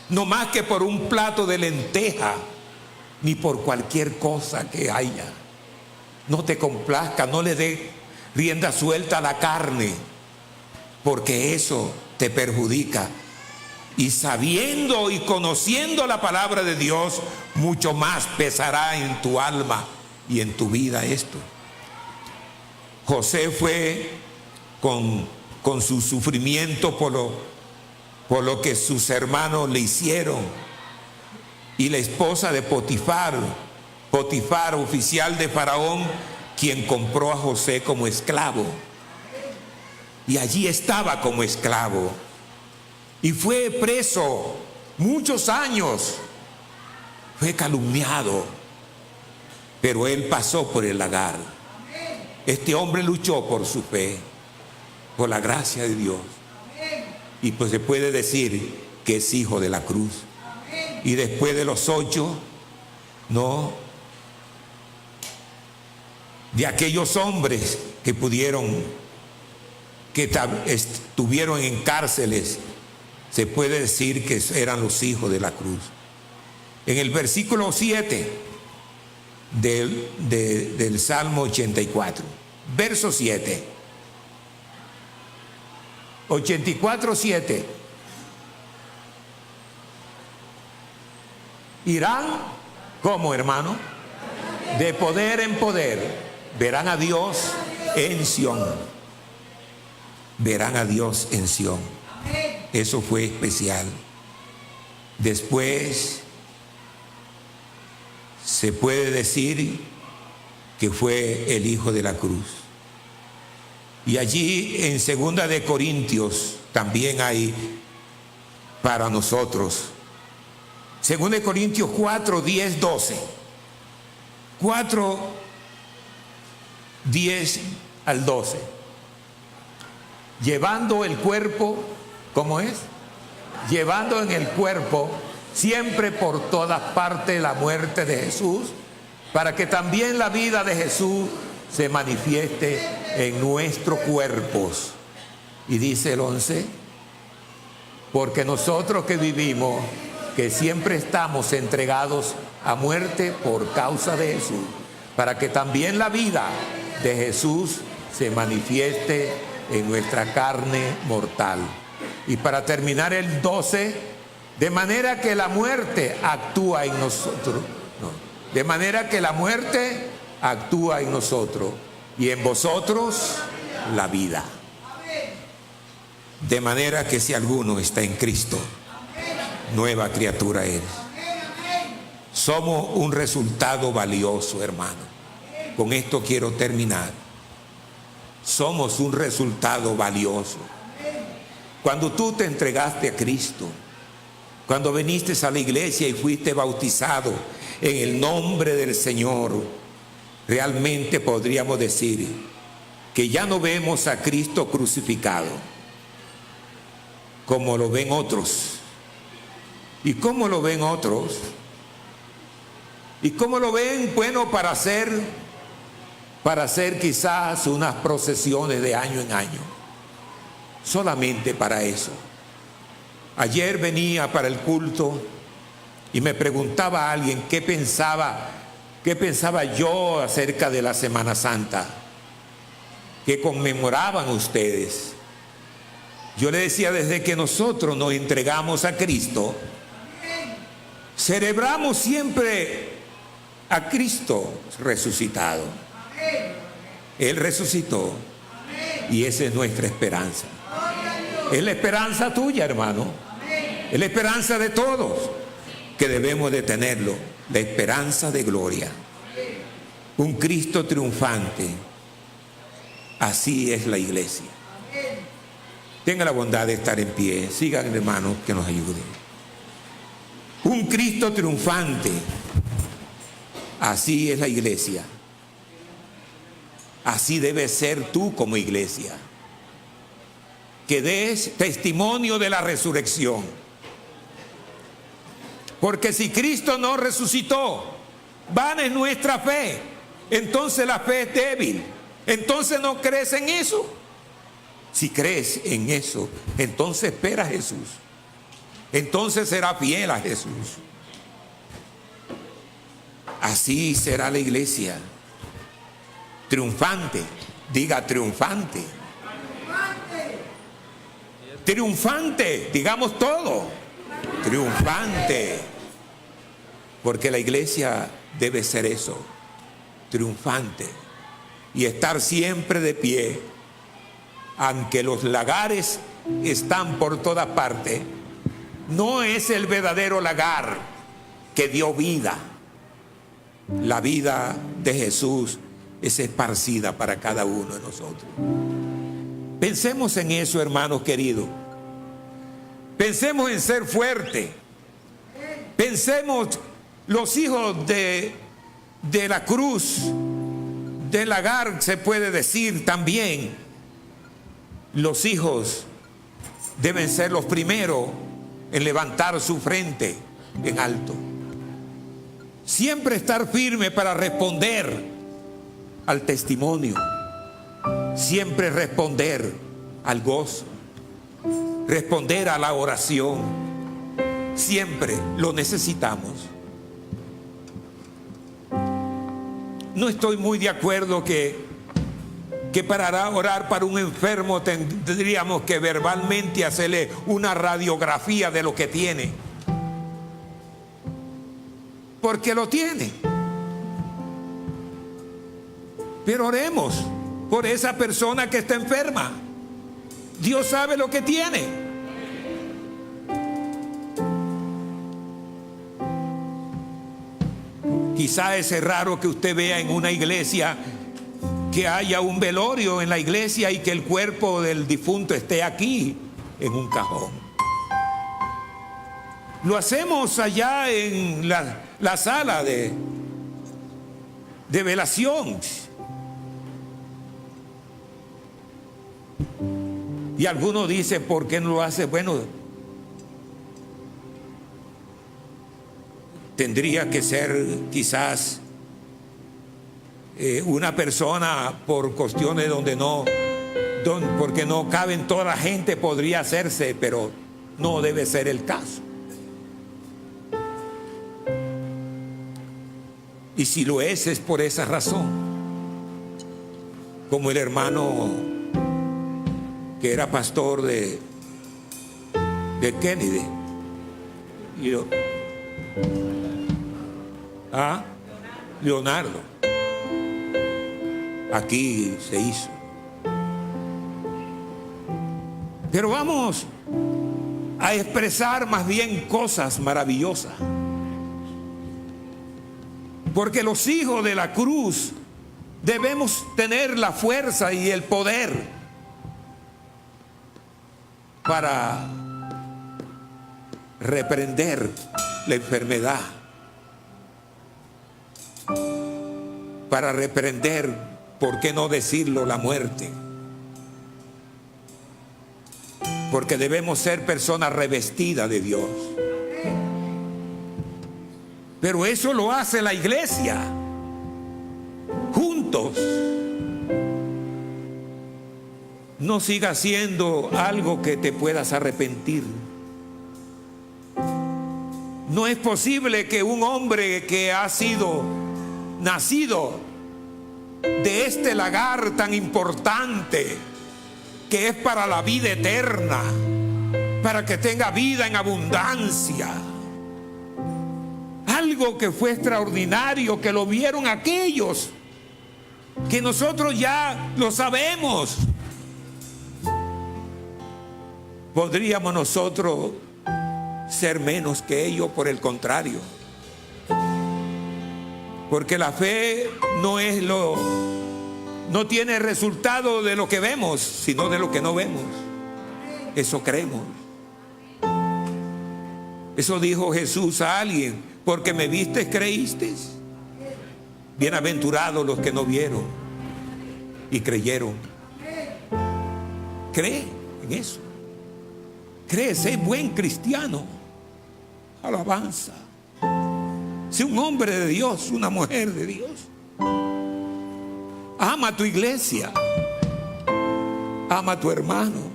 no más que por un plato de lenteja, ni por cualquier cosa que haya. No te complazca, no le dé rienda suelta a la carne, porque eso te perjudica. Y sabiendo y conociendo la palabra de Dios, mucho más pesará en tu alma y en tu vida esto. José fue con su sufrimiento por lo que sus hermanos le hicieron. Y la esposa de Potifar, oficial de Faraón, quien compró a José como esclavo. Y allí estaba como esclavo. Y fue preso muchos años. Fue calumniado. Pero él pasó por el lagar. Este hombre luchó por su fe, por la gracia de Dios. Y pues se puede decir que es hijo de la cruz. Y después de los 8, de aquellos hombres que estuvieron en cárceles, se puede decir que eran los hijos de la cruz. En el versículo 7 del Salmo 84, verso 7, 84:7. Irán como, hermano, de poder en poder, verán a Dios en Sión. Verán a Dios en Sión. Eso fue especial. Después se puede decir que fue el hijo de la cruz. Y allí en 2 de Corintios también hay para nosotros. 2 de Corintios 4, 10, 12. 4, 10 al 12. Llevando el cuerpo, ¿cómo es? Llevando en el cuerpo siempre por todas partes la muerte de Jesús, para que también la vida de Jesús se manifieste en nuestros cuerpos. Y dice el 11, porque nosotros que vivimos, que siempre estamos entregados a muerte por causa de Jesús, para que también la vida de Jesús se manifieste en nuestra carne mortal. Y para terminar el 12, de manera que la muerte actúa en nosotros, de manera que la muerte actúa en nosotros y en vosotros la vida. De manera que si alguno está en Cristo, nueva criatura eres. Somos un resultado valioso, hermano. Con esto quiero terminar. Somos un resultado valioso. Cuando tú te entregaste a Cristo, cuando viniste a la iglesia y fuiste bautizado en el nombre del Señor, realmente podríamos decir que ya no vemos a Cristo crucificado como lo ven otros. ¿Y cómo lo ven otros? ¿Y cómo lo ven? Bueno, para hacer quizás unas procesiones de año en año. Solamente para eso. Ayer venía para el culto y me preguntaba a alguien qué pensaba yo acerca de la Semana Santa, que conmemoraban ustedes. Yo le decía, desde que nosotros nos entregamos a Cristo, celebramos siempre a Cristo resucitado. Él resucitó y esa es nuestra esperanza. Es la esperanza tuya, hermano. Es la esperanza de todos que debemos de tenerlo. La esperanza de gloria. Un Cristo triunfante. Así es la iglesia. Tenga la bondad de estar en pie. Sigan, hermanos, que nos ayuden. Un Cristo triunfante. Así es la iglesia. Así debe ser tú como iglesia. Que des testimonio de la resurrección. Porque si Cristo no resucitó, vana es nuestra fe. Entonces la fe es débil. Entonces no crees en eso. Si crees en eso, entonces espera a Jesús. Entonces será fiel a Jesús. Así será la iglesia. Triunfante. Diga triunfante. Triunfante. Digamos todo. Triunfante. Porque la iglesia debe ser eso. Triunfante. Y estar siempre de pie. Aunque los lagares están por toda parte, no es el verdadero lagar que dio vida. La vida de Jesús es esparcida para cada uno de nosotros. Pensemos en eso, hermanos queridos. Pensemos en ser fuerte. Pensemos los hijos de la cruz, del lagar, se puede decir también. Los hijos deben ser los primeros en levantar su frente en alto. Siempre estar firme para responder al testimonio. Siempre responder al gozo. Responder a la oración. Siempre lo necesitamos. No estoy muy de acuerdo que para orar para un enfermo tendríamos que verbalmente hacerle una radiografía de lo que tiene. Porque lo tiene. Pero oremos por esa persona que está enferma. Dios sabe lo que tiene. Quizá es raro que usted vea en una iglesia que haya un velorio en la iglesia y que el cuerpo del difunto esté aquí en un cajón. Lo hacemos allá en la sala de velación. Y algunos dicen, ¿por qué no lo hace? Bueno, tendría que ser quizás una persona por cuestiones porque no caben toda la gente, podría hacerse, pero no debe ser el caso. Y si lo es por esa razón. Como el hermano que era pastor de Kennedy. Leonardo. Aquí se hizo. Pero vamos a expresar más bien cosas maravillosas. Porque los hijos de la cruz debemos tener la fuerza y el poder para reprender la enfermedad, para reprender, ¿por qué no decirlo?, la muerte. Porque debemos ser personas revestidas de Dios. Pero eso lo hace la iglesia, juntos. No siga haciendo algo que te puedas arrepentir. No es posible que un hombre que ha sido nacido de este lagar tan importante, que es para la vida eterna, para que tenga vida en abundancia, algo que fue extraordinario, que lo vieron aquellos, que nosotros ya lo sabemos. ¿Podríamos nosotros ser menos que ellos? Por el contrario. Porque la fe no tiene resultado de lo que vemos, sino de lo que no vemos. Eso creemos. Eso dijo Jesús a alguien: porque me viste, creíste. Bienaventurados los que no vieron y creyeron. Cree en eso. Cree, sé buen cristiano. Alabanza. Sé un hombre de Dios, una mujer de Dios. Ama a tu iglesia. Ama a tu hermano.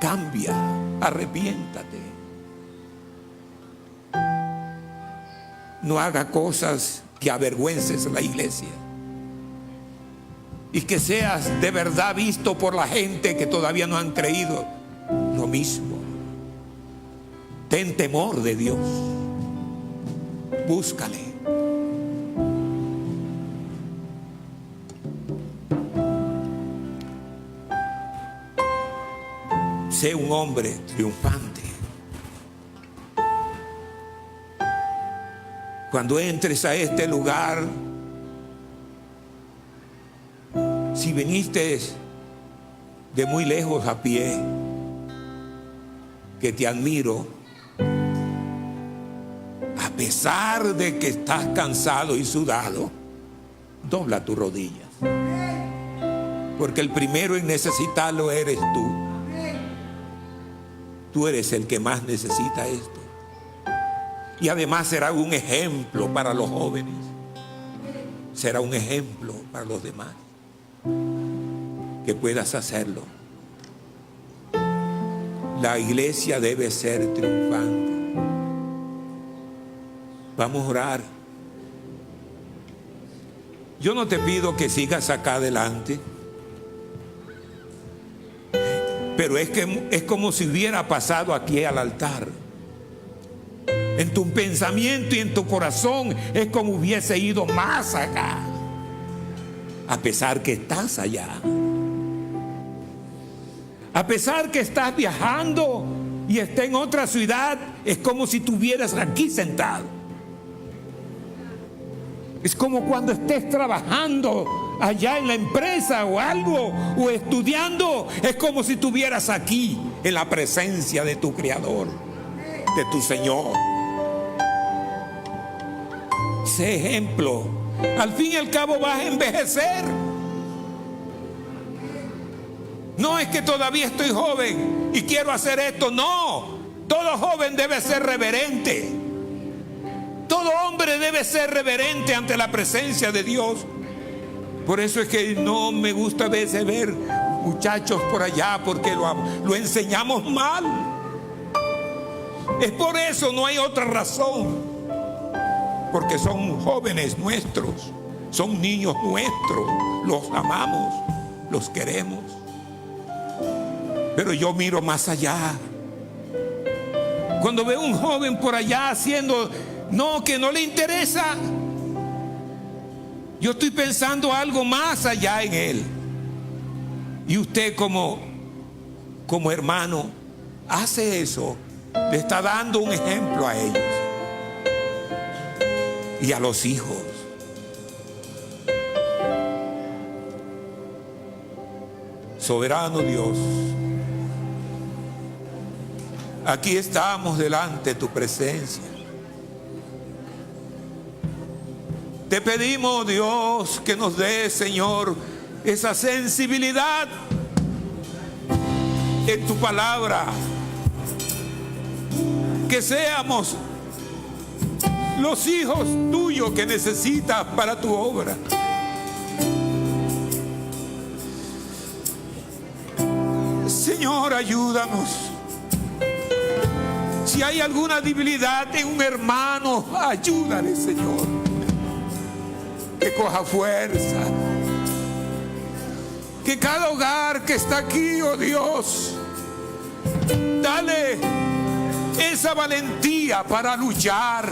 Cambia, arrepiéntate. No haga cosas que avergüences a la iglesia. Y que seas de verdad visto por la gente que todavía no han creído lo mismo. Ten temor de Dios. Búscale. Sé un hombre triunfante. Cuando entres a este lugar, si viniste de muy lejos a pie, que te admiro, a pesar de que estás cansado y sudado, dobla tus rodillas. Porque el primero en necesitarlo eres tú. Tú eres el que más necesita esto. Y además será un ejemplo para los jóvenes. Será un ejemplo para los demás. Que puedas hacerlo. La iglesia debe ser triunfante. Vamos a orar. Yo no te pido que sigas acá adelante. Pero es como si hubiera pasado aquí al altar. En tu pensamiento y en tu corazón es como hubiese ido más acá. A pesar que estás allá. A pesar que estás viajando y estás en otra ciudad, es como si estuvieras aquí sentado. Es como cuando estés trabajando allá en la empresa o algo, o estudiando, es como si estuvieras aquí en la presencia de tu Creador, de tu Señor. Sé ejemplo. Al fin y al cabo vas a envejecer. No es que todavía estoy joven y quiero hacer esto. No, todo joven debe ser reverente. Todo hombre debe ser reverente ante la presencia de Dios. Por eso es que no me gusta a veces ver muchachos por allá, porque lo enseñamos mal. Es por eso, no hay otra razón. Porque son jóvenes nuestros, son niños nuestros, los amamos, los queremos. Pero yo miro más allá. Cuando veo un joven por allá haciendo, que no le interesa, yo estoy pensando algo más allá en él. Y usted como hermano hace eso, le está dando un ejemplo a ellos y a los hijos. Soberano Dios, aquí estamos delante de tu presencia. Te pedimos, Dios, que nos dé, Señor, esa sensibilidad en tu palabra. Que seamos los hijos tuyos que necesitas para tu obra. Señor, ayúdanos. Si hay alguna debilidad en un hermano, ayúdale, Señor. Que coja fuerza. Que cada hogar que está aquí, oh Dios, dale esa valentía para luchar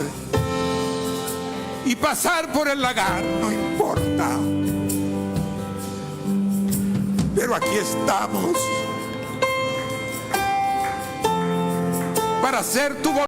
y pasar por el lagar, no importa. Pero aquí estamos para hacer tu voluntad.